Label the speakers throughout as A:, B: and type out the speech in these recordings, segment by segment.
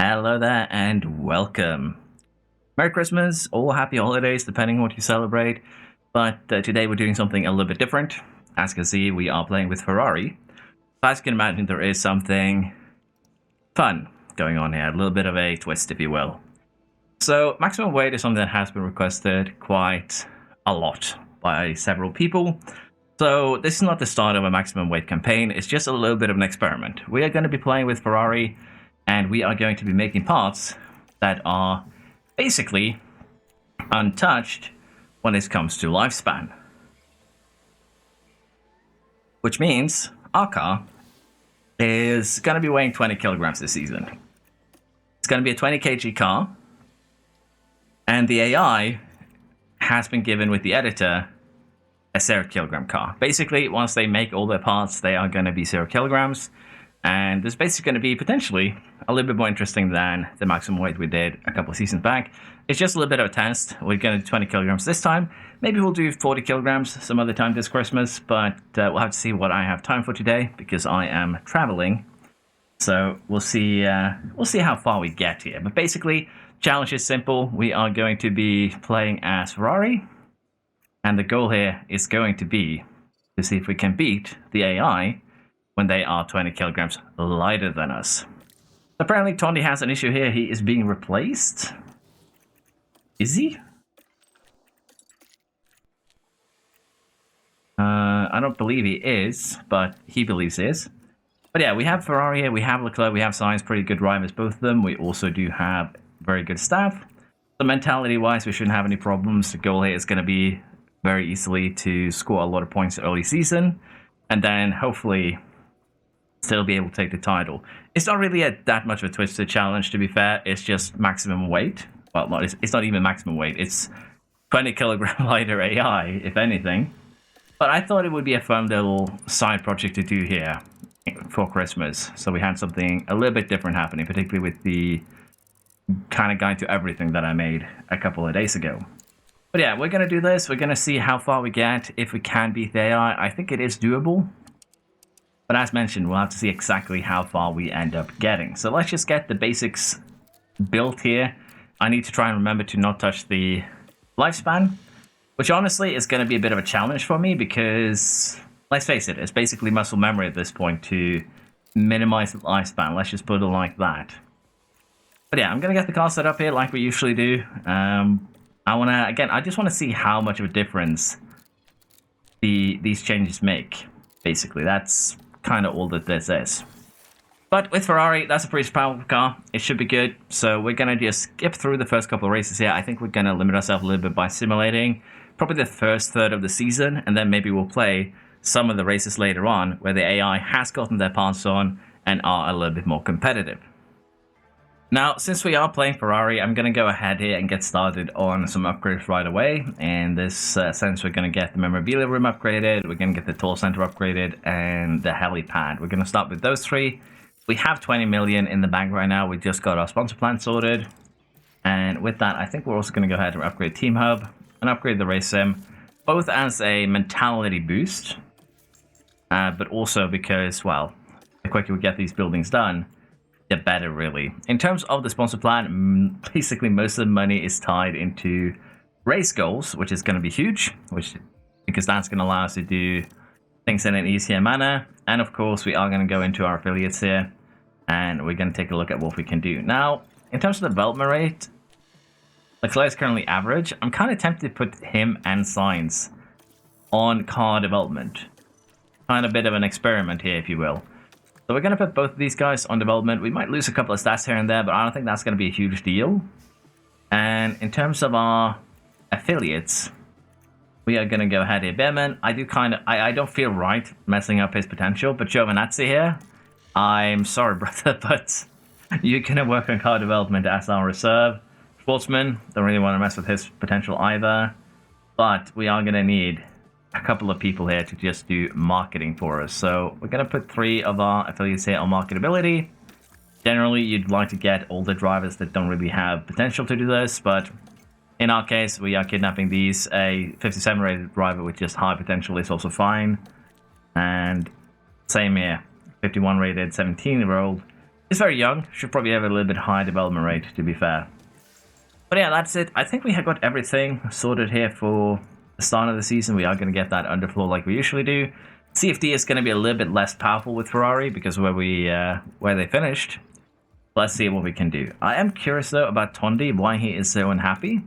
A: Hello there and welcome. Merry Christmas or Happy Holidays, depending on what you celebrate. But today we're doing something a little bit different. As you can see, we are playing with Ferrari. As you can imagine, there is something fun going on here. A little bit of a twist, if you will. So, maximum weight is something that has been requested quite a lot by several people. So, this is not the start of a maximum weight campaign. It's just a little bit of an experiment. We are going to be playing with Ferrari, and we are going to be making parts that are basically untouched when it comes to lifespan. Which means our car is going to be weighing 20 kilograms this season. It's going to be a 20 kg car, and the AI has been given with the editor a 0 kilogram car. Basically, once they make all their parts, they are going to be 0 kilograms. And this is basically going to be potentially a little bit more interesting than the maximum weight we did a couple of seasons back. It's just a little bit of a test. We're going to do 20 kilograms this time. Maybe we'll do 40 kilograms some other time this Christmas, but we'll have to see what I have time for today because I am traveling. So we'll see how far we get here. But basically, challenge is simple. We are going to be playing as Ferrari, and the goal here is going to be to see if we can beat the AI when they are 20 kilograms lighter than us. Apparently, Tondi has an issue here. He is being replaced. Is he? I don't believe he is, but he believes he is. But yeah, we have Ferrari here, we have Leclerc, we have Sainz, pretty good drivers, both of them. We also do have very good staff. So mentality-wise, we shouldn't have any problems. The goal here is going to be very easily to score a lot of points early season, and then hopefully still be able to take the title. It's not really that much of a twisted challenge, to be fair. It's just maximum weight. Well, it's not even maximum weight. It's 20 kilogram lighter AI, if anything. But I thought it would be a fun little side project to do here for Christmas. So we had something a little bit different happening, particularly with the kind of guide to everything that I made a couple of days ago. But yeah, we're going to do this. We're going to see how far we get, if we can beat the AI. I think it is doable. But as mentioned, we'll have to see exactly how far we end up getting. So let's just get the basics built here. I need to try and remember to not touch the lifespan, which honestly is going to be a bit of a challenge for me because, let's face it, it's basically muscle memory at this point to minimize the lifespan. Let's just put it like that. But yeah, I'm going to get the car set up here like we usually do. I just want to see how much of a difference these changes make. Basically, that's kind of all that this is. But with Ferrari, that's a pretty powerful car. It should be good. So we're going to just skip through the first couple of races here. I think we're going to limit ourselves a little bit by simulating probably the first third of the season, and then maybe we'll play some of the races later on where the AI has gotten their parts on and are a little bit more competitive. Now, since we are playing Ferrari, I'm going to go ahead here and get started on some upgrades right away. In this sense, we're going to get the memorabilia room upgraded, we're going to get the toll center upgraded, and the helipad. We're going to start with those three. We have 20 million in the bank right now. We just got our sponsor plan sorted. And with that, I think we're also going to go ahead and upgrade Team Hub and upgrade the race sim, both as a mentality boost, but also because, well, the quicker we get these buildings done, the better, really. In terms of the sponsor plan, basically most of the money is tied into race goals, which is going to be huge, because that's going to allow us to do things in an easier manner. And of course, we are going to go into our affiliates here, and we're going to take a look at what we can do. Now, in terms of development rate, Leclerc is currently average. I'm kind of tempted to put him and Sainz on car development. Kind of a bit of an experiment here, if you will. So we're going to put both of these guys on development. We might lose a couple of stats here and there, but I don't think that's going to be a huge deal. And in terms of our affiliates, we are going to go ahead here. Behrman, I don't feel right messing up his potential, but Giovinazzi here, I'm sorry, brother, but you're going to work on car development as our reserve. Schwartzman, don't really want to mess with his potential either, but we are going to need a couple of people here to just do marketing for us. So we're going to put 3 of our affiliates here on marketability. Generally, you'd like to get older drivers that don't really have potential to do this, but in our case, we are kidnapping these. A 57 rated driver with just high potential is also fine. And same here, 51 rated 17-year-old It's very young. Should probably have a little bit higher development rate, to be fair. But yeah, that's it. I think we have got everything sorted here for the start of the season. We are going to get that underfloor like we usually do. CFD is going to be a little bit less powerful with Ferrari because where they finished. Let's see what we can do. I am curious though about Tondi, why he is so unhappy.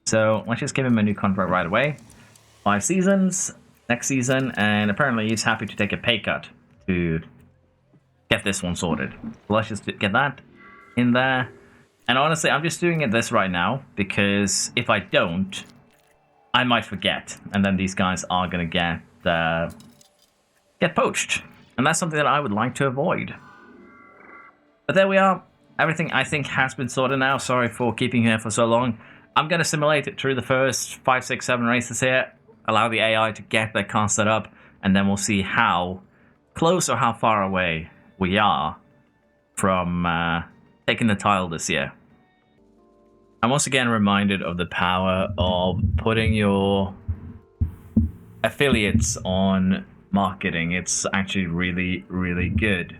A: So let's just give him a new contract right away. 5 seasons next season, and apparently he's happy to take a pay cut to get this one sorted. So let's just get that in there. And honestly, I'm just doing this right now because if I don't, I might forget, and then these guys are gonna get poached, and that's something that I would like to avoid. But there we are. Everything I think has been sorted now. Sorry for keeping you here for so long. I'm gonna simulate it through the first 5, 6, 7 races here. Allow the AI to get their car set up, and then we'll see how close or how far away we are from taking the title this year. I'm once again reminded of the power of putting your affiliates on marketing. It's actually really, really good.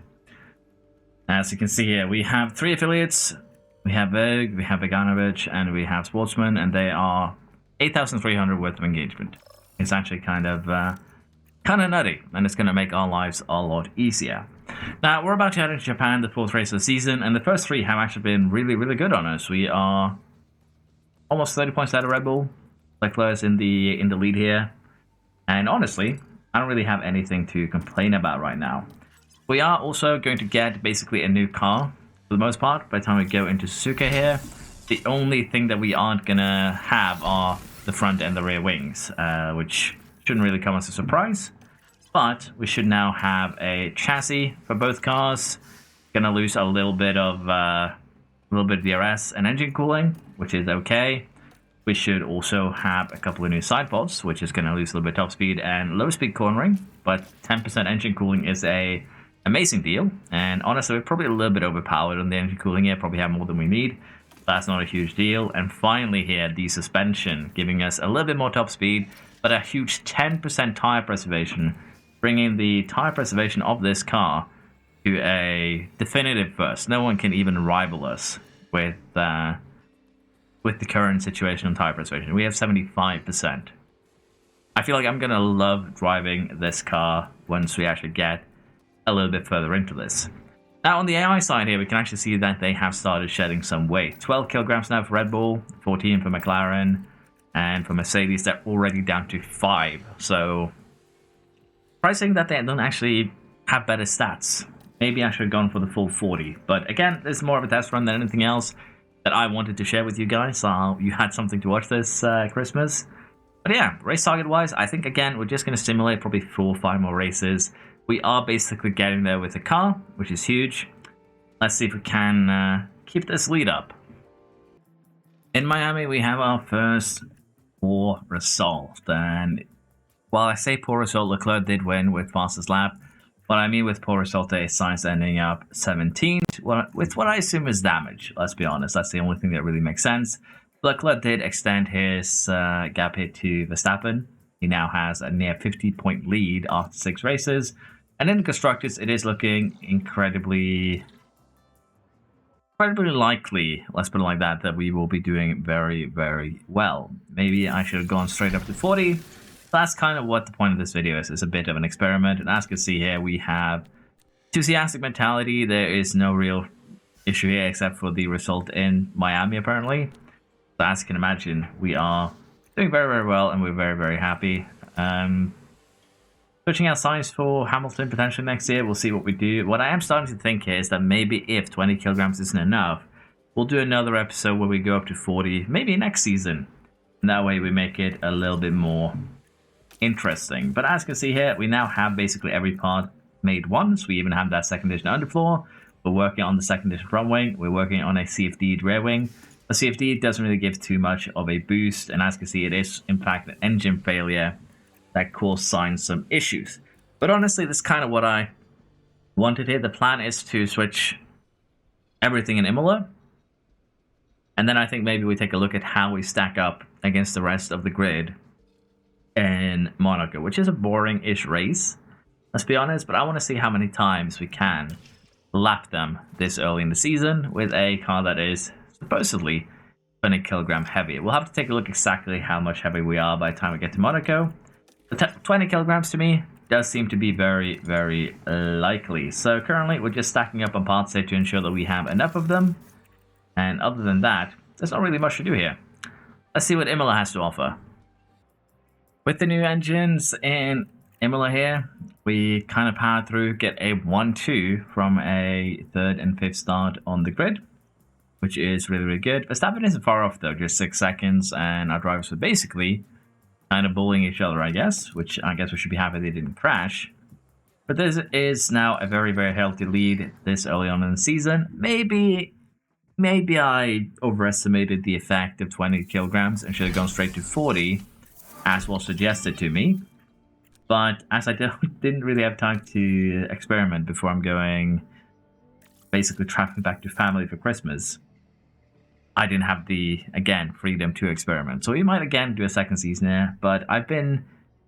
A: As you can see here, we have 3 affiliates. We have Berg, we have Veganovic, and we have Sportsman, and they are 8,300 worth of engagement. It's actually kind of nutty, and it's going to make our lives a lot easier. Now, we're about to head into Japan, the 4th race of the season, and the first 3 have actually been really, really good on us. We are almost 30 points out of Red Bull. Leclerc's in the lead here. And honestly, I don't really have anything to complain about right now. We are also going to get basically a new car, for the most part, by the time we go into Suzuka here. The only thing that we aren't going to have are the front and the rear wings, which shouldn't really come as a surprise. But we should now have a chassis for both cars. Gonna lose a little bit of DRS and engine cooling, which is okay. We should also have a couple of new side pods, which is going to lose a little bit of top speed and low speed cornering, but 10% engine cooling is a amazing deal. And honestly, we're probably a little bit overpowered on the engine cooling here, probably have more than we need. That's not a huge deal. And finally here, the suspension, giving us a little bit more top speed, but a huge 10% tire preservation, bringing the tire preservation of this car to a definitive first. No one can even rival us with the current situation on tire preservation. We have 75%. I feel like I'm going to love driving this car once we actually get a little bit further into this. Now, on the AI side here, we can actually see that they have started shedding some weight. 12 kilograms now for Red Bull, 14 for McLaren, and for Mercedes, they're already down to 5. So, surprising that they don't actually have better stats. Maybe I should have gone for the full 40. But again, this is more of a test run than anything else that I wanted to share with you guys. So you had something to watch this Christmas. But yeah, race target wise, I think again, we're just going to simulate probably 4 or 5 more races. We are basically getting there with the car, which is huge. Let's see if we can keep this lead up. In Miami, we have our first poor result. And while I say poor result, Leclerc did win with fastest lap. What I mean with poor result is Sainz ending up 17th with what I assume is damage. Let's be honest, that's the only thing that really makes sense. Leclerc did extend his gap hit to Verstappen. He now has a near 50-point lead after 6 races. And in the constructors, it is looking incredibly likely, let's put it like that, that we will be doing very, very well. Maybe I should have gone straight up to 40. That's kind of what the point of this video is. It's a bit of an experiment. And as you can see here, we have enthusiastic mentality. There is no real issue here except for the result in Miami, apparently. So as you can imagine, we are doing very, very well, and we're very, very happy. Switching out Sainz for Hamilton potentially next year. We'll see what we do. What I am starting to think here is that maybe if 20 kilograms isn't enough, we'll do another episode where we go up to 40, maybe next season. And that way we make it a little bit more interesting. But as you can see here, we now have basically every part made once. We even have that second edition underfloor. We're working on the second edition front wing. We're working on a CFD rear wing. The CFD doesn't really give too much of a boost, and as you can see, it is in fact an engine failure that caused Sainz some issues. But honestly, that's kind of what I wanted here. The plan is to switch everything in Imola, and then I think maybe we take a look at how we stack up against the rest of the grid in Monaco, which is a boring-ish race, let's be honest, but I want to see how many times we can lap them this early in the season with a car that is supposedly 20 kilogram heavy. We'll have to take a look exactly how much heavy we are by the time we get to Monaco. The 20 kilograms to me does seem to be very, very likely. So currently we're just stacking up on parts here to ensure that we have enough of them. And other than that, there's not really much to do here. Let's see what Imola has to offer. With the new engines in Imola here, we kind of powered through, get a 1-2 from a 3rd and 5th start on the grid, which is really, really good. Verstappen isn't far off though, just 6 seconds, and our drivers were basically kind of bullying each other, I guess, which I guess we should be happy they didn't crash. But this is now a very, very healthy lead this early on in the season. Maybe I overestimated the effect of 20 kilograms and should have gone straight to 40, as was suggested to me. But as I didn't really have time to experiment before I'm going, basically traveling back to family for Christmas, I didn't have the, again, freedom to experiment. So we might again do a second season here, but I've been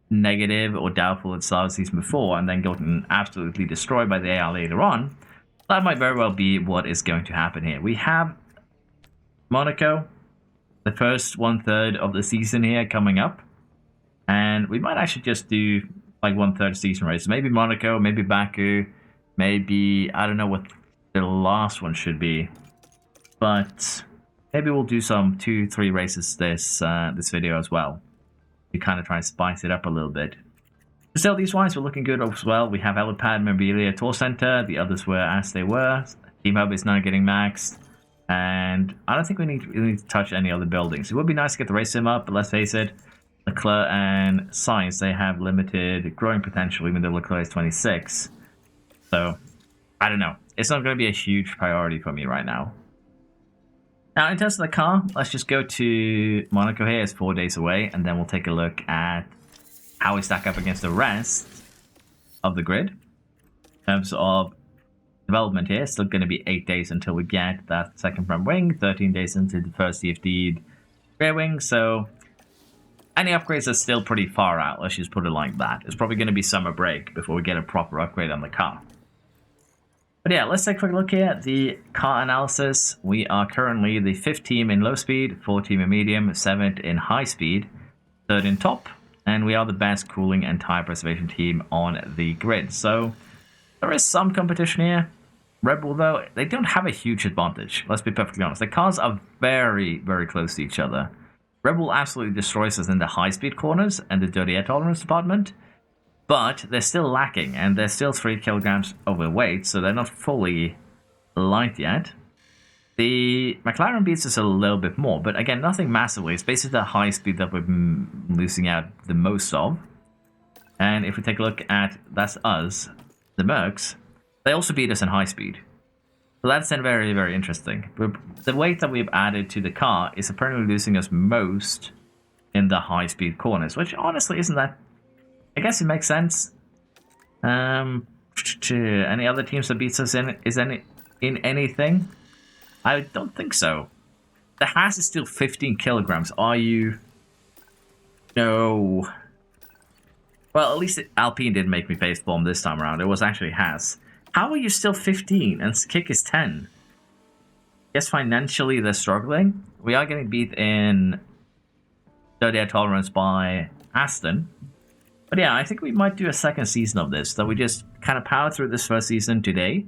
A: negative or doubtful at the start of the season before and then gotten absolutely destroyed by the AI later on. That might very well be what is going to happen here. We have Monaco, the first 1/3 of the season here coming up. And we might actually just do like 1/3 season race. Maybe Monaco, maybe Baku, maybe, I don't know what the last one should be. But maybe we'll do some 2-3 races this video as well. We kind of try and spice it up a little bit. Facilities-wise, we're looking good as well. We have Helipad, Mobilia, Tour Center. The others were as they were. Team Hub is now getting maxed. And I don't think we need to touch any other buildings. It would be nice to get the race sim up, but let's face it, Leclerc and Sainz, they have limited growing potential, even though Leclerc is 26. So, I don't know. It's not going to be a huge priority for me right now. Now, in terms of the car, let's just go to Monaco here. It's 4 days away, and then we'll take a look at how we stack up against the rest of the grid. In terms of development here, it's still going to be 8 days until we get that second front wing, 13 days into the first CFD rear wing, so any upgrades are still pretty far out, let's just put it like that. It's probably going to be summer break before we get a proper upgrade on the car. But yeah, let's take a quick look here at the car analysis. We are currently the 5th team in low speed, 4th team in medium, 7th in high speed, 3rd in top, and we are the best cooling and tire preservation team on the grid. So there is some competition here. Red Bull, though, they don't have a huge advantage. Let's be perfectly honest. The cars are very, very close to each other. Red Bull absolutely destroys us in the high-speed corners and the dirty air tolerance department, but they're still lacking, and they're still 3 kilograms overweight, so they're not fully light yet. The McLaren beats us a little bit more, but again, nothing massively. It's basically the high speed that we're losing out the most of. And if we take a look at, that's us, the Mercs, they also beat us in high speed. So that's then very, very interesting. The weight that we've added to the car is apparently losing us most in the high speed corners, which honestly isn't that... I guess it makes sense. Any other teams that beats us in anything? I don't think so. The Haas is still 15 kilograms. Are you? No. Well, at least Alpine didn't make me facepalm this time around. It was actually Haas. How are you still 15 and kick is 10? Guess financially they're struggling. We are getting beat in dirty air tolerance by Aston. But yeah, I think we might do a second season of this. That we just kind of power through this first season today.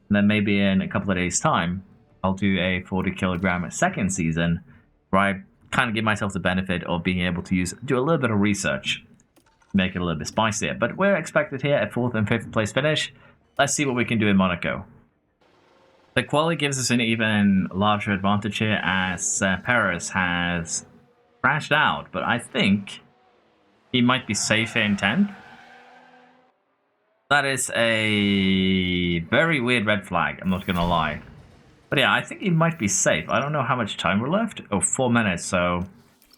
A: And then maybe in a couple of days' time, I'll do a 40 kilogram second season where I kind of give myself the benefit of being able to do a little bit of research, make it a little bit spicier. But we're expected here at 4th and 5th place finish. Let's see what we can do in Monaco. The quality gives us an even larger advantage here as Perez has crashed out, but I think he might be safe in 10th. That is a very weird red flag, I'm not going to lie. But yeah, I think he might be safe. I don't know how much time we're left. Oh, 4 minutes, so...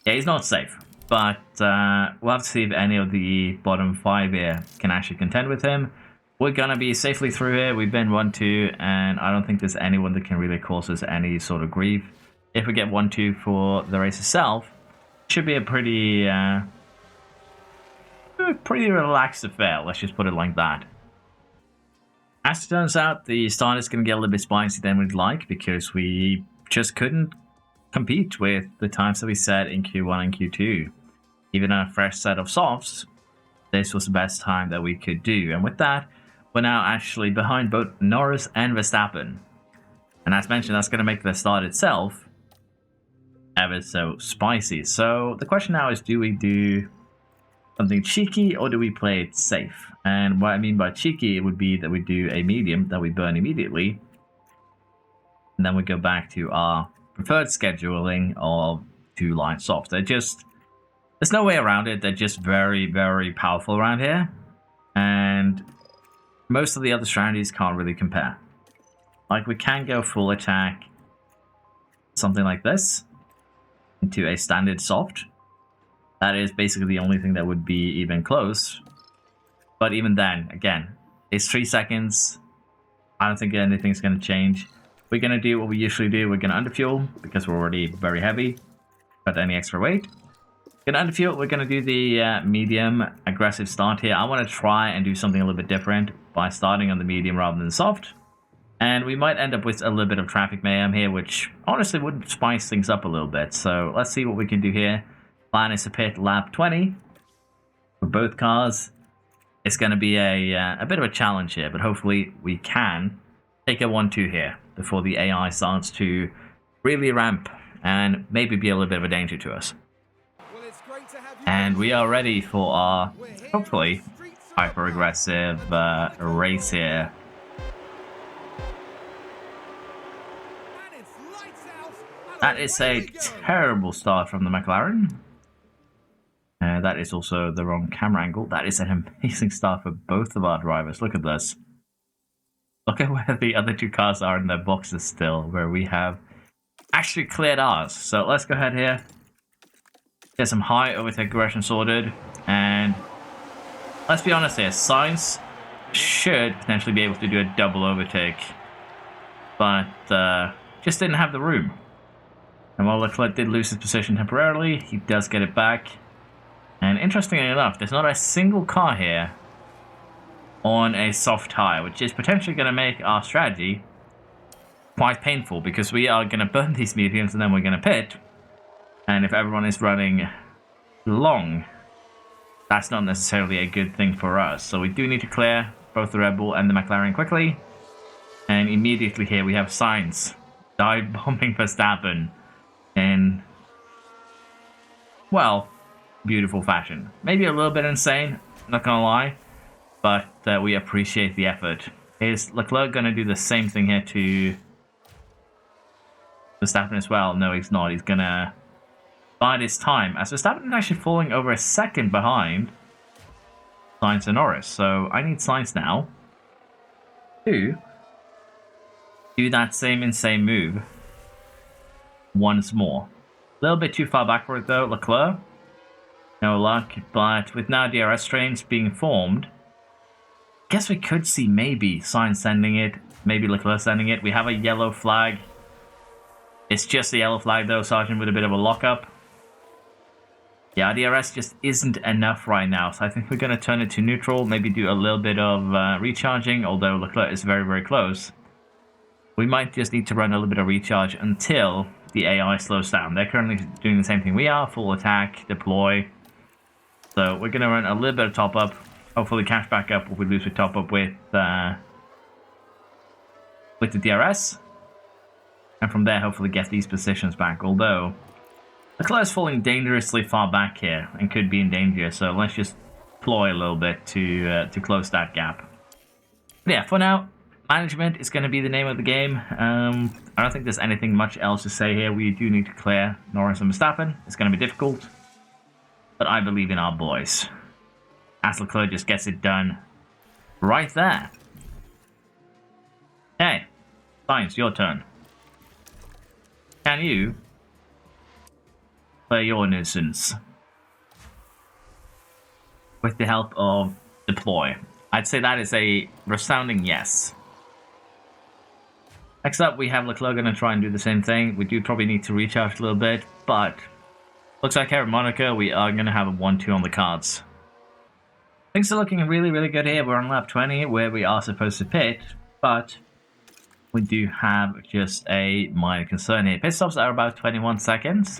A: yeah, he's not safe. But we'll have to see if any of the bottom 5 here can actually contend with him. We're going to be safely through here. We've been 1-2, and I don't think there's anyone that can really cause us any sort of grief. If we get 1-2 for the race itself, it should be a pretty relaxed affair. Let's just put it like that. As it turns out, the start is going to get a little bit spicy than we'd like because we just couldn't compete with the times that we set in Q1 and Q2. Even on a fresh set of softs, this was the best time that we could do. And with that, we're now actually behind both Norris and Verstappen. And as mentioned, that's going to make the start itself ever so spicy. So the question now is, do we do something cheeky or do we play it safe? And what I mean by cheeky, it would be that we do a medium that we burn immediately. And then we go back to our preferred scheduling of 2 line softs. There's no way around it. They're just very, very powerful around here. And most of the other strategies can't really compare. Like, we can go full attack, something like this, into a standard soft. That is basically the only thing that would be even close. But even then, again, it's 3 seconds. I don't think anything's going to change. We're going to do what we usually do. We're going to underfuel because we're already very heavy. Got any extra weight. Going to underfuel. We're going to do the medium aggressive start here. I want to try and do something a little bit different by starting on the medium rather than soft. And we might end up with a little bit of traffic mayhem here, which honestly would spice things up a little bit. So let's see what we can do here. Plan is to pit lap 20 for both cars. It's going to be a bit of a challenge here, but hopefully we can take a 1-2 here before the AI starts to really ramp and maybe be a little bit of a danger to us. And we are ready for our, hopefully, hyper-aggressive race here. That is a terrible start from the McLaren. That is also the wrong camera angle. That is an amazing start for both of our drivers. Look at this. Look at where the other 2 cars are in their boxes still, where we have actually cleared ours. So let's go ahead here. Get some high overtake aggression sorted. And let's be honest here. Sainz should potentially be able to do a double overtake. But just didn't have the room. And while Leclerc did lose his position temporarily, he does get it back. And interestingly enough, there's not a single car here on a soft tire, which is potentially going to make our strategy quite painful because we are going to burn these mediums and then we're going to pit. And if everyone is running long, that's not necessarily a good thing for us. So we do need to clear both the Red Bull and the McLaren quickly. And immediately here we have Sainz dive bombing Verstappen in, well, beautiful fashion. Maybe a little bit insane, not gonna lie, but we appreciate the effort. Is Leclerc gonna do the same thing here to Verstappen as well? No, he's not. He's gonna bide his time, as Verstappen is actually falling over a second behind Sainz and Norris. So I need Sainz now to do that same insane move once more. A little bit too far backward though, Leclerc. No luck, but with now DRS trains being formed, guess we could see maybe Sainz sending it, maybe Leclerc sending it. We have a yellow flag. It's just a yellow flag though, Sergeant, with a bit of a lockup. Yeah, DRS just isn't enough right now, so I think we're going to turn it to neutral, maybe do a little bit of recharging, although Leclerc is very, very close. We might just need to run a little bit of recharge until the AI slows down. They're currently doing the same thing we are, full attack, deploy. So we're going to run a little bit of top up, hopefully catch back up what we lose with top up with the DRS. And from there, hopefully get these positions back, although Leclerc is falling dangerously far back here and could be in danger, so let's just deploy a little bit to close that gap. But yeah, for now, management is going to be the name of the game. I don't think there's anything much else to say here. We do need to clear Norris and Verstappen. It's going to be difficult, but I believe in our boys. As Leclerc just gets it done right there. Okay, Sainz, your turn. Can you play your nuisance with the help of deploy? I'd say that is a resounding yes. Next up, we have Leclerc going to try and do the same thing. We do probably need to recharge a little bit, but looks like here at Monaco, we are going to have a 1-2 on the cards. Things are looking really, really good here. We're on lap 20 where we are supposed to pit, but we do have just a minor concern here. Pit stops are about 21 seconds.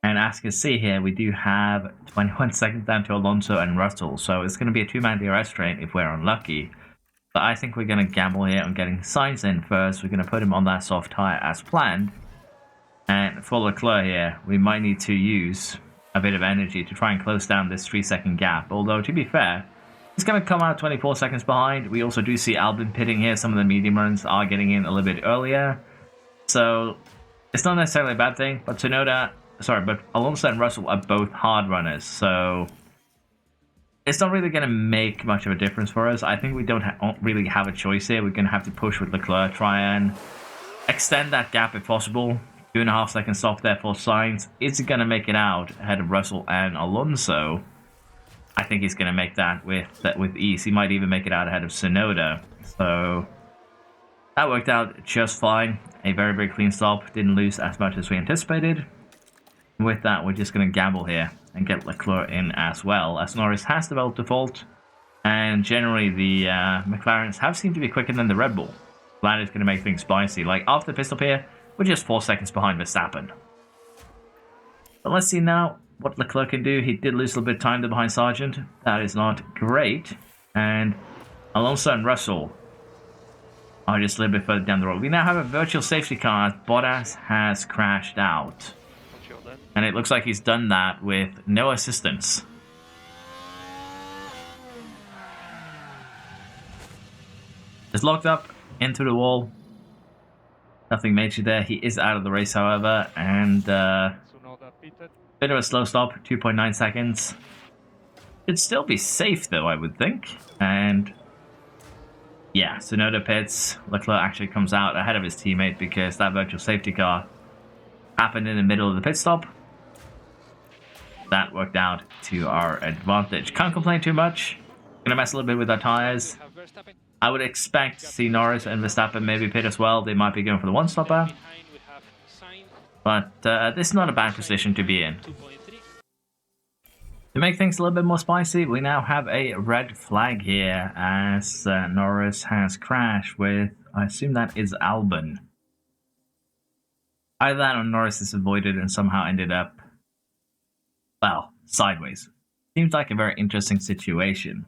A: And as you can see here, we do have 21 seconds down to Alonso and Russell. So it's going to be a two-man DRS train if we're unlucky. But I think we're going to gamble here on getting Sainz in first. We're going to put him on that soft tyre as planned. And for Leclerc here, we might need to use a bit of energy to try and close down this 3-second gap. Although, to be fair, he's going to come out 24 seconds behind. We also do see Albon pitting here. Some of the medium runs are getting in a little bit earlier. So it's not necessarily a bad thing. But but Alonso and Russell are both hard runners. So it's not really going to make much of a difference for us. I think we don't really have a choice here. We're going to have to push with Leclerc, try and extend that gap if possible. 2.5 seconds off there for Sainz. Is he going to make it out ahead of Russell and Alonso? I think he's going to make that with ease. He might even make it out ahead of Tsunoda. So that worked out just fine. A very, very clean stop. Didn't lose as much as we anticipated. With that, we're just going to gamble here and get Leclerc in as well, as Norris has developed a fault, and generally the McLarens have seemed to be quicker than the Red Bull. That is going to make things spicy. Like after the pit stop here, we're just 4 seconds behind Verstappen. But let's see now what Leclerc can do. He did lose a little bit of time there behind Sargent. That is not great. And Alonso and Russell are just a little bit further down the road. We now have a virtual safety car as Bottas has crashed out. And it looks like he's done that with no assistance. It's locked up into the wall. Nothing major there. He is out of the race, however. And bit of a slow stop, 2.9 seconds. Should still be safe, though, I would think. And yeah, Tsunoda pits. Leclerc actually comes out ahead of his teammate because that virtual safety car happened in the middle of the pit stop. That worked out to our advantage. Can't complain too much. Gonna mess a little bit with our tires. I would expect to see Norris and Verstappen maybe pit as well. They might be going for the one-stopper. But this is not a bad position to be in. To make things a little bit more spicy, we now have a red flag here as Norris has crashed with, I assume that is Albon. Either that or Norris is avoided and somehow ended up, well, sideways. Seems like a very interesting situation.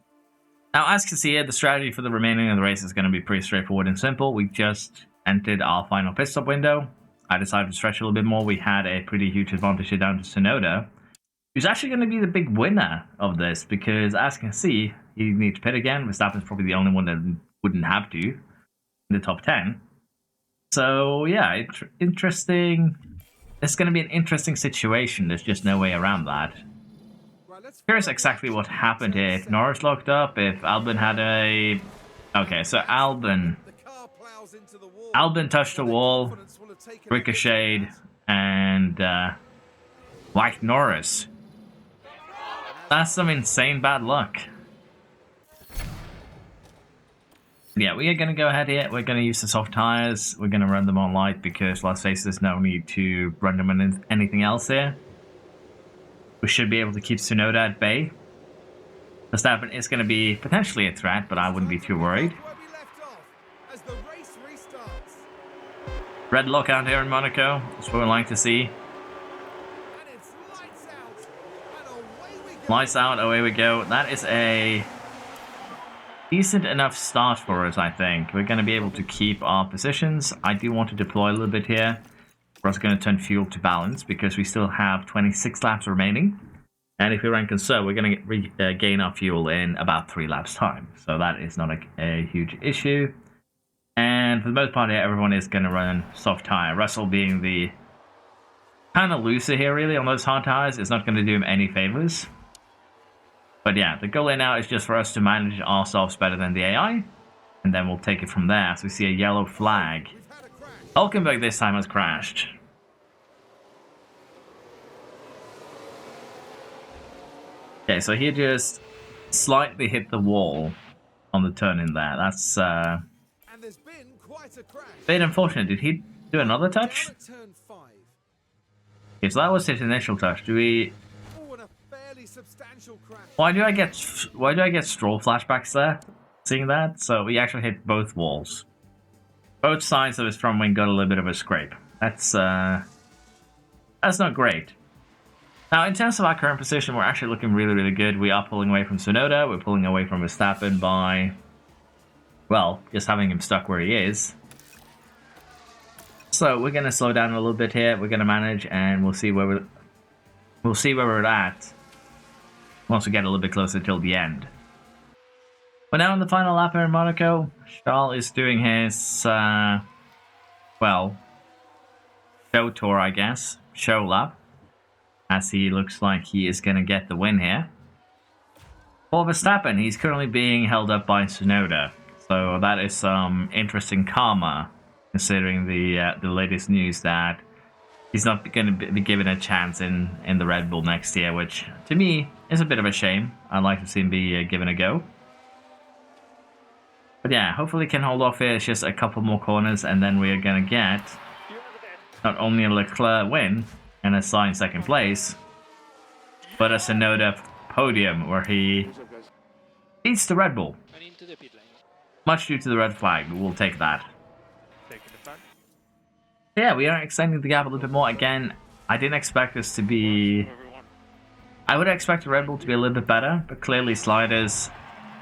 A: Now, as you can see here, the strategy for the remaining of the race is going to be pretty straightforward and simple. We just entered our final pit stop window. I decided to stretch a little bit more. We had a pretty huge advantage here down to Tsunoda, who's actually going to be the big winner of this because, as you can see, he needs to pit again. Verstappen's probably the only one that wouldn't have to in the top 10. So, yeah, interesting. It's going to be an interesting situation. There's just no way around that. Curious exactly what happened here. If Norris locked up, if Albon had a... Okay, so Albon touched the wall, ricocheted, and whacked Norris. That's some insane bad luck. Yeah, we are going to go ahead here. We're going to use the soft tires. We're going to run them on light because, let's face it, there's no need to run them on anything else here. We should be able to keep Tsunoda at bay. Verstappen is going to be potentially a threat, but I wouldn't be too worried. Red lockout here in Monaco. That's what we like to see. Lights out, away we go. That is a decent enough start for us, I think. We're going to be able to keep our positions. I do want to deploy a little bit here. We're also going to turn fuel to balance because we still have 26 laps remaining. And if we run conserve, we're going to gain our fuel in about 3 laps time. So that is not a huge issue. And for the most part here, everyone is going to run soft tire. Russell being the kind of looser here really on those hard tires is not going to do him any favors. But yeah, the goal here now is just for us to manage ourselves better than the AI. And then we'll take it from there. So we see a yellow flag. Hulkenberg this time has crashed. Okay, so he just slightly hit the wall on the turn in there. That's a bit unfortunate. Did he do another touch? Okay, so that was his initial touch. Do we... Why do I get Stroll flashbacks there? Seeing that? So we actually hit both walls. Both sides of his front wing got a little bit of a scrape. That's not great. Now, in terms of our current position, we're actually looking really, really good. We are pulling away from Tsunoda. We're pulling away from Verstappen by, well, just having him stuck where he is. So we're going to slow down a little bit here. We're going to manage, and we'll see where we're at once we get a little bit closer till the end. But now in the final lap here in Monaco, Charles is doing his, well, show tour, I guess. Show lap. As he looks like he is going to get the win here. For Verstappen, he's currently being held up by Tsunoda. So that is some interesting karma, considering the latest news that he's not going to be given a chance in the Red Bull next year, which to me is a bit of a shame. I'd like to see him be given a go. But yeah, hopefully he can hold off here. It's just a couple more corners, and then we are going to get not only a Leclerc win and a Sainz second place, but a Tsunoda podium where he beats the Red Bull. Much due to the red flag, but we'll take that. Yeah, we are extending the gap a little bit more. Again, I didn't expect this to be... I would expect the Red Bull to be a little bit better, but clearly sliders,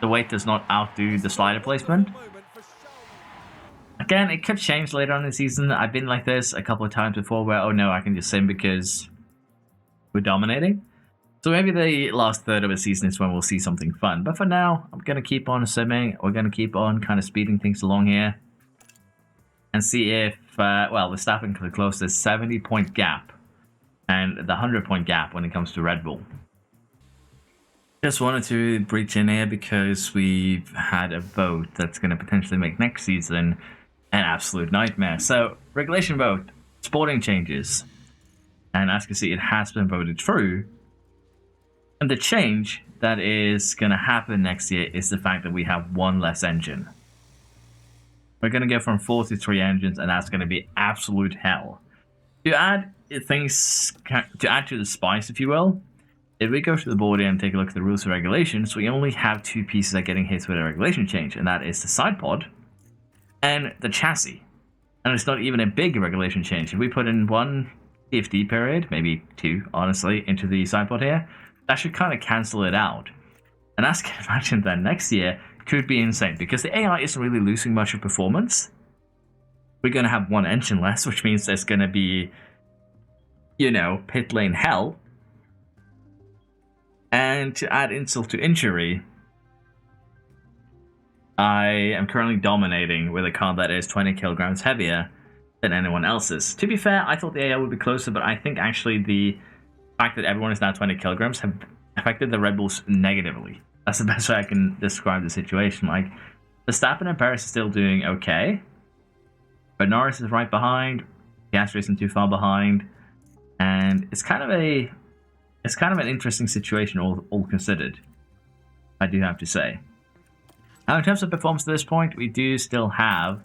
A: the weight does not outdo the slider placement. Again, it could change later on in the season. I've been like this a couple of times before where, oh no, I can just sim because we're dominating. So maybe the last third of the season is when we'll see something fun. But for now, I'm going to keep on simming. We're going to keep on kind of speeding things along here. And see if, well, Verstappen could close this 70-point gap. And the 100-point gap when it comes to Red Bull. Just wanted to breach in here because we've had a vote that's going to potentially make next season an absolute nightmare. So, regulation vote, sporting changes. And as you can see, it has been voted through. And the change that is going to happen next year is the fact that we have one less engine. We're going to go from 4 to 3 engines, and that's going to be absolute hell. To add things, to add to the spice, if you will, if we go to the board and take a look at the rules and regulations, we only have 2 pieces that are getting hit with a regulation change, and that is the side pod and the chassis. And it's not even a big regulation change. If we put in 1 TFD period, maybe 2, honestly, into the side pod here, that should kind of cancel it out. And as you can imagine, then next year could be insane, because the AI isn't really losing much of performance. We're going to have 1 engine less, which means there's going to be, you know, pit lane hell. And to add insult to injury, I am currently dominating with a car that is 20 kilograms heavier than anyone else's. To be fair, I thought the AI would be closer, but I think actually the fact that everyone is now 20 kilograms have affected the Red Bulls negatively. That's the best way I can describe the situation. Like, Verstappen and Perez are still doing okay, but Norris is right behind. Piastri isn't too far behind, and it's kind of an interesting situation, all considered, I do have to say. Now, in terms of performance at this point, we do still have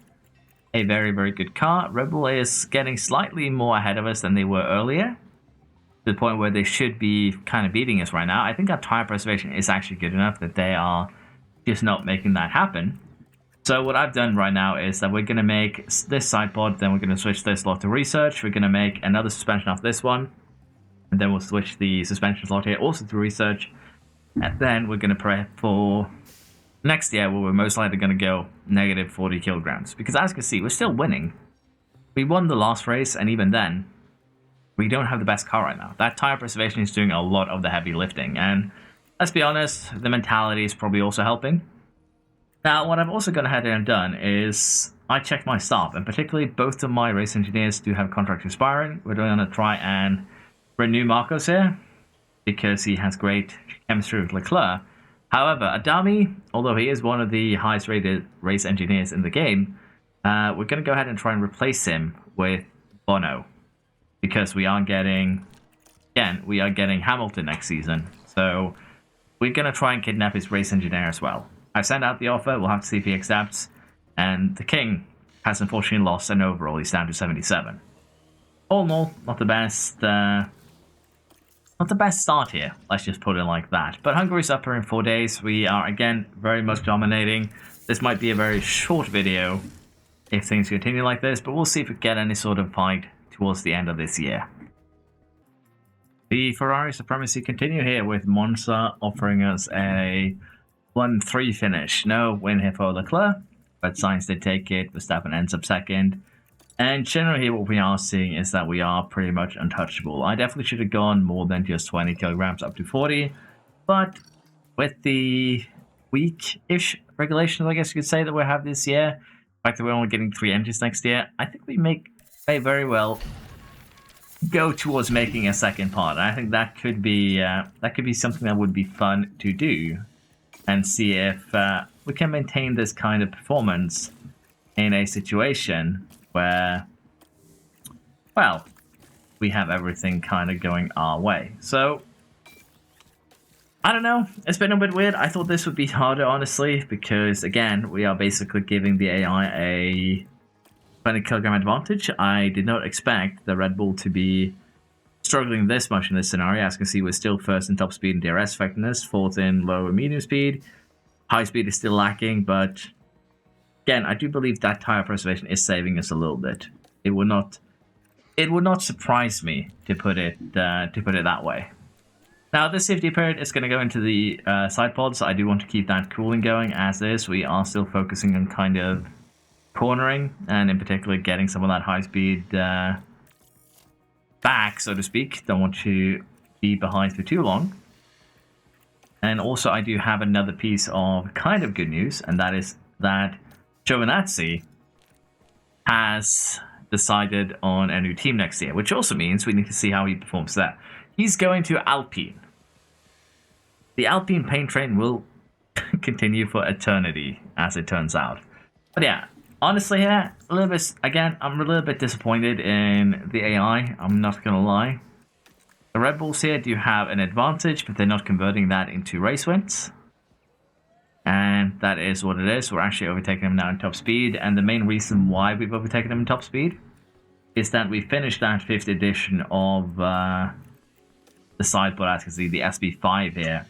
A: a very, very good car. Red Bull is getting slightly more ahead of us than they were earlier, to the point where they should be kind of beating us right now. I think our tire preservation is actually good enough that they are just not making that happen. So what I've done right now is that we're going to make this side pod, then we're going to switch this slot to research. We're going to make another suspension off this one, and then we'll switch the suspension slot here also to research. And then we're going to prep for next year, where we're most likely going to go negative 40 kilograms. Because as you can see, we're still winning. We won the last race, and even then, we don't have the best car right now. That tire preservation is doing a lot of the heavy lifting. And let's be honest, the mentality is probably also helping. Now, what I've also gone ahead and done is I checked my staff, and particularly both of my race engineers do have contracts expiring. We're going to try and renew Marcos here, because he has great chemistry with Leclerc. However, Adami, although he is one of the highest rated race engineers in the game, we're going to go ahead and try and replace him with Bono, because we are getting Hamilton next season. So we're going to try and kidnap his race engineer as well. I've sent out the offer. We'll have to see if he accepts. And the King has unfortunately lost, and overall he's down to 77. All in all, not the best not the best start here. Let's just put it like that. But Hungary's up here in 4 days. We are, again, very much dominating. This might be a very short video if things continue like this, but we'll see if we get any sort of fight towards the end of this year. The Ferrari supremacy continue here with Monza offering us a 1-3 finish. No win here for Leclerc, but Sainz did take it. Verstappen ends up second. And generally here what we are seeing is that we are pretty much untouchable. I definitely should have gone more than just 20 kilograms up to 40. But with the weak-ish regulations, I guess you could say, that we have this year, the fact that we're only getting 3 engines next year, I think we may very well go towards making a second part. I think that could be something that would be fun to do, and see if we can maintain this kind of performance in a situation where, well, we have everything kind of going our way. So I don't know, it's been a bit weird. I thought this would be harder, honestly, because again, we are basically giving the AI a 20 kilogram advantage. I did not expect the Red Bull to be struggling this much in this scenario. As you can see, we're still first in top speed and DRS effectiveness, fourth in low and medium speed. High speed is still lacking, but again, I do believe that tire preservation is saving us a little bit. It would not surprise me to put it that way. Now, this safety period is going to go into the side pods. I do want to keep that cooling going as is. We are still focusing on kind of cornering, and in particular getting some of that high speed back, so to speak. Don't want to be behind for too long. And also I do have another piece of kind of good news, and that is that Giovinazzi has decided on a new team next year, which also means we need to see how he performs there. He's going to Alpine. The Alpine paint train will continue for eternity, as it turns out. But yeah, honestly here, a little bit, again, I'm a little bit disappointed in the AI, I'm not going to lie. The Red Bulls here do have an advantage, but they're not converting that into race wins. And that is what it is. We're actually overtaking them now in top speed, and the main reason why we've overtaken them in top speed is that we finished that 5th edition of the sideboard, as you can see, the SB5 here.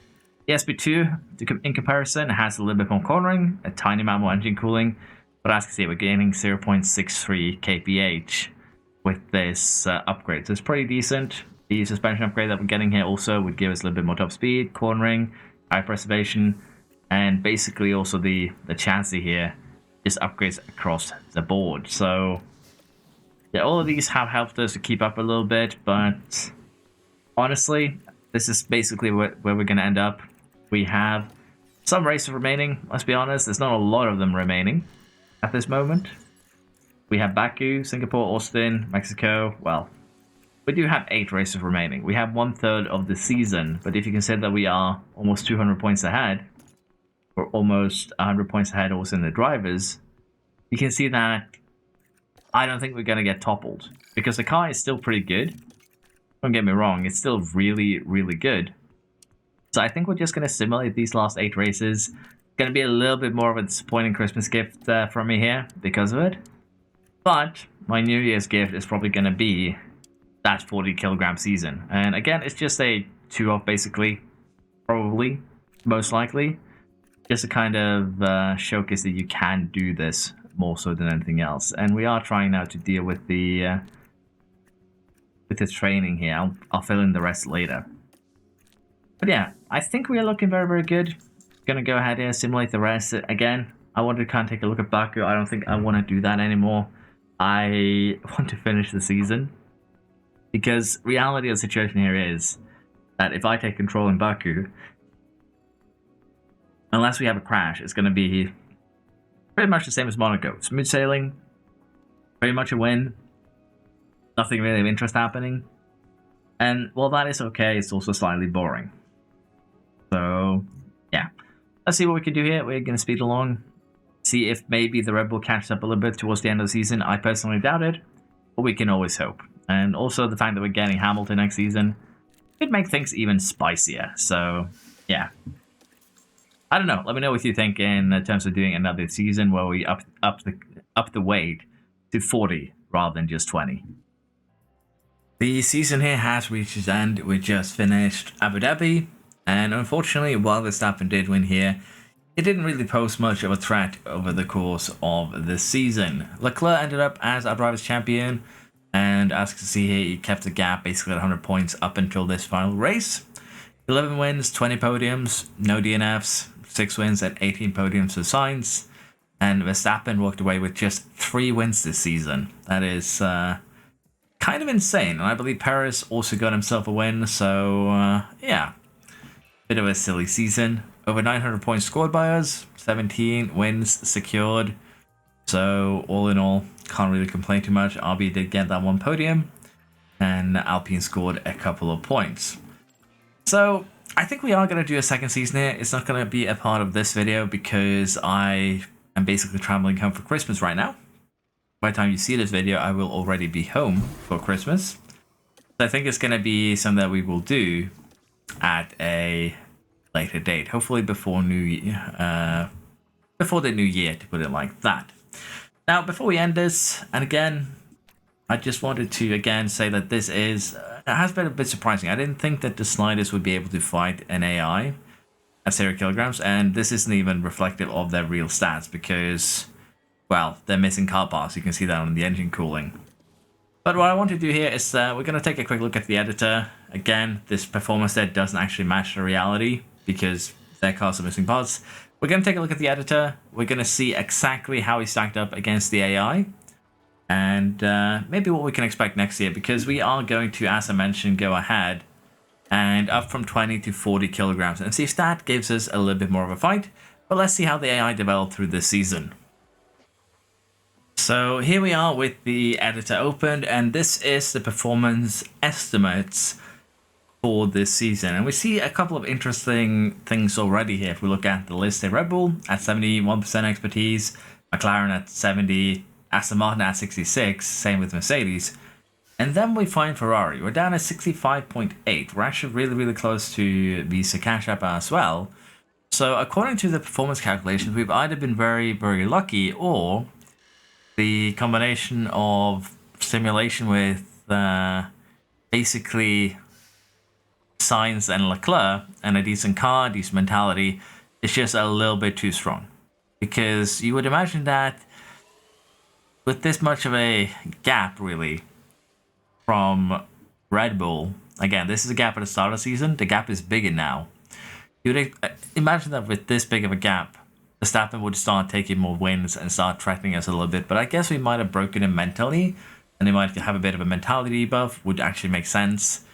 A: The SB2, in comparison, has a little bit more cornering, a tiny amount more engine cooling, but as you can see, we're gaining 0.63 kph with this upgrade, so it's pretty decent. The suspension upgrade that we're getting here also would give us a little bit more top speed, cornering, tire preservation, and basically also the chassis here just upgrades across the board. So yeah, all of these have helped us to keep up a little bit, but honestly, this is basically where we're going to end up. We have some races remaining, let's be honest. There's not a lot of them remaining at this moment. We have Baku, Singapore, Austin, Mexico. Well, we do have 8 races remaining. We have 1/3 of the season, but if you consider that we are almost 200 points ahead, or almost 100 points ahead also in the drivers, you can see that I don't think we're going to get toppled, because the car is still pretty good. Don't get me wrong, it's still really, really good. So I think we're just going to simulate these last 8 races. It's going to be a little bit more of a disappointing Christmas gift from me here because of it. But my New Year's gift is probably going to be that 40 kilogram season. And again, it's just a 2-off basically, probably, most likely. Just to kind of showcase that you can do this more so than anything else. And we are trying now to deal with the training here. I'll fill in the rest later. But yeah, I think we are looking very, very good. Gonna go ahead here, simulate the rest. Again, I want to kind of take a look at Baku. I don't think I want to do that anymore. I want to finish the season. Because reality of the situation here is that if I take control in Baku, unless we have a crash, it's going to be pretty much the same as Monaco. Smooth sailing, pretty much a win. Nothing really of interest happening. And while that is okay, it's also slightly boring. So, yeah. Let's see what we can do here. We're going to speed along. See if maybe the Red Bull catches up a little bit towards the end of the season. I personally doubt it, but we can always hope. And also the fact that we're getting Hamilton next season could make things even spicier. So, yeah. I don't know. Let me know what you think in terms of doing another season where we up the weight to 40 rather than just 20. The season here has reached its end. We just finished Abu Dhabi, and unfortunately, while Verstappen did win here, it didn't really pose much of a threat over the course of the season. Leclerc ended up as our drivers' champion, and as you can see here, he kept the gap basically at 100 points up until this final race. 11 wins, 20 podiums, no DNFs, 6 wins and 18 podiums for Sainz, and Verstappen walked away with just 3 wins this season. That is kind of insane, and I believe Perez also got himself a win, so yeah, bit of a silly season. Over 900 points scored by us, 17 wins secured, so all in all, can't really complain too much. RB did get that one podium, and Alpine scored a couple of points. So I think we are going to do a second season here. It's not going to be a part of this video because I am basically traveling home for Christmas right now. By the time you see this video, I will already be home for Christmas. So I think it's going to be something that we will do at a later date, hopefully before before the new year, to put it like that. Now, before we end this, and again, I just wanted to again say that this is it has been a bit surprising. I didn't think that the sliders would be able to fight an AI at 0 kilograms, and this isn't even reflective of their real stats because, well, they're missing car parts. You can see that on the engine cooling. But what I want to do here is we're going to take a quick look at the editor. Again, this performance there doesn't actually match the reality because their cars are missing parts. We're going to take a look at the editor. We're going to see exactly how he stacked up against the AI. And maybe what we can expect next year, because we are going to, as I mentioned, go ahead and up from 20 to 40 kilograms and see if that gives us a little bit more of a fight. But let's see how the AI developed through this season. So here we are with the editor opened, and this is the performance estimates for this season. And we see a couple of interesting things already here. If we look at the list, Red Bull at 71% expertise, McLaren at 70%, Aston Martin at 66%, same with Mercedes. And then we find Ferrari. We're down at 65.8. We're actually really, really close to Visa Cash App as well. So according to the performance calculations, we've either been very, very lucky, or the combination of simulation with basically Sainz and Leclerc and a decent car, decent mentality, is just a little bit too strong. Because you would imagine that with this much of a gap, really, from Red Bull, again, this is a gap at the start of the season, the gap is bigger now. You would imagine that with this big of a gap, Verstappen would start taking more wins and start threatening us a little bit, but I guess we might have broken him mentally, and they might have a bit of a mentality buff, would actually make sense.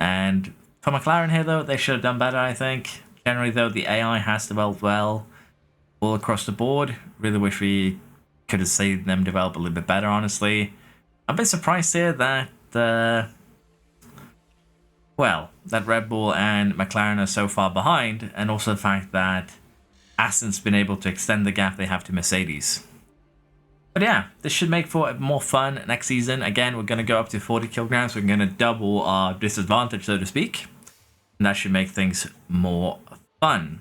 A: And for McLaren here, though, they should have done better, I think. Generally, though, the AI has developed well all across the board. Really wish we could have seen them develop a little bit better, honestly. I'm a bit surprised here that that Red Bull and McLaren are so far behind, and also the fact that Aston's been able to extend the gap they have to Mercedes. But yeah, this should make for more fun next season. Again, we're going to go up to 40 kilograms. We're going to double our disadvantage, so to speak. And that should make things more fun.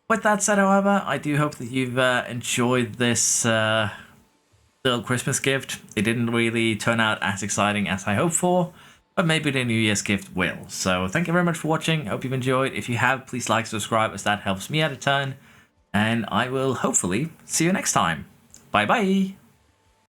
A: With that said, however, I do hope that you've enjoyed this little Christmas gift. It didn't really turn out as exciting as I hoped for, but maybe the New Year's gift will. So thank you very much for watching. Hope you've enjoyed. If you have, please like, subscribe, as that helps me out a ton. And I will hopefully see you next time. Bye bye.